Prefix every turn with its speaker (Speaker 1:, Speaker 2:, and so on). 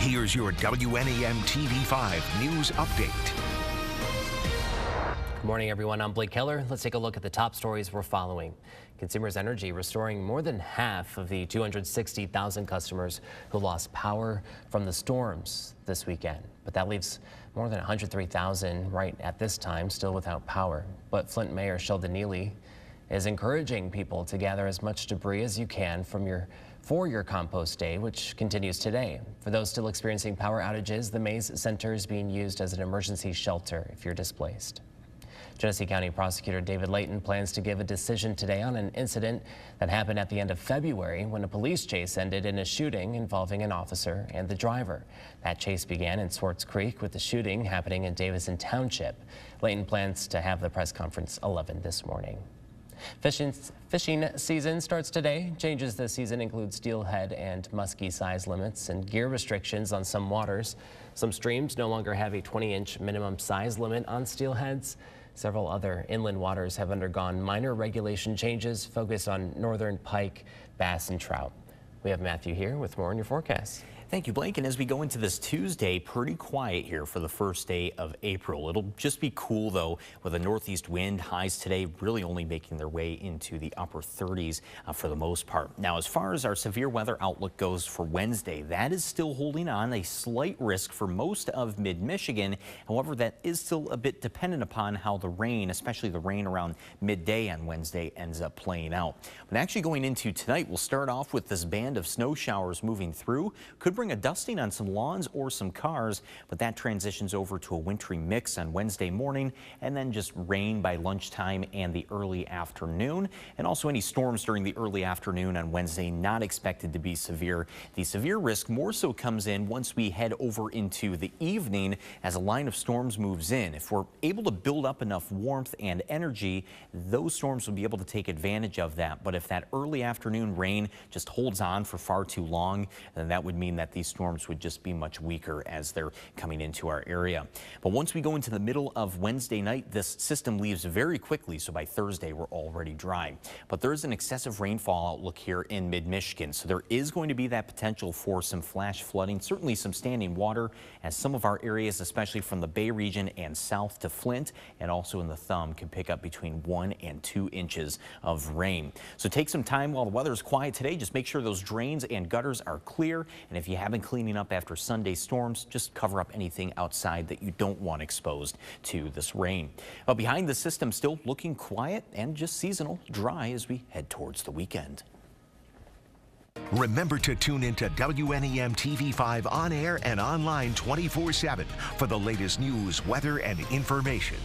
Speaker 1: Here's your WNEM TV5 news update.
Speaker 2: Good morning, everyone. I'm Blake Keller. Let's take a look at the top stories we're following. Consumers Energy restoring more than half of the 260,000 customers who lost power from the storms this weekend. But that leaves more than 103,000 right at this time still without power. But Flint Mayor Sheldon Neely is encouraging people to gather as much debris as you can for your compost day, which continues today. For those still experiencing power outages, the Maze Center is being used as an emergency shelter if you're displaced. Genesee County Prosecutor David Layton plans to give a decision today on an incident that happened at the end of February when a police chase ended in a shooting involving an officer and the driver. That chase began in Swartz Creek with the shooting happening in Davison Township. Layton plans to have the press conference 11 this morning. Fishing season starts today. Changes this season include steelhead and muskie size limits and gear restrictions on some waters. Some streams no longer have a 20-inch minimum size limit on steelheads. Several other inland waters have undergone minor regulation changes focused on northern pike, bass, and trout. We have Matthew here with more on your forecast.
Speaker 3: Thank you, Blake. And as we go into this Tuesday, pretty quiet here for the first day of April. It'll just be cool, though, with a northeast wind. Highs today really only making their way into the upper 30s for the most part. Now, as far as our severe weather outlook goes for Wednesday, that is still holding on. A slight risk for most of mid-Michigan. However, that is still a bit dependent upon how the rain, especially the rain around midday on Wednesday, ends up playing out. But actually going into tonight, we'll start off with this band of snow showers moving through. Could bring a dusting on some lawns or some cars, but that transitions over to a wintry mix on Wednesday morning and then just rain by lunchtime and the early afternoon. And also any storms during the early afternoon on Wednesday not expected to be severe. The severe risk more so comes in once we head over into the evening as a line of storms moves in. If we're able to build up enough warmth and energy, those storms will be able to take advantage of that. But if that early afternoon rain just holds on for far too long, then that would mean that these storms would just be much weaker as they're coming into our area. But once we go into the middle of Wednesday night, this system leaves very quickly, so by Thursday we're already dry. But there is an excessive rainfall outlook here in mid-Michigan, so there is going to be that potential for some flash flooding, certainly some standing water, as some of our areas, especially from the Bay region and south to Flint and also in the Thumb, can pick up between 1 and 2 inches of rain. So take some time while the weather is quiet today. Just make sure those drains and gutters are clear, and if you haven't cleaning up after Sunday storms, just cover up anything outside that you don't want exposed to this rain. Well, behind the system, still looking quiet and just seasonal, dry as we head towards the weekend.
Speaker 1: Remember to tune into WNEM TV5 on air and online 24/7 for the latest news, weather, and information.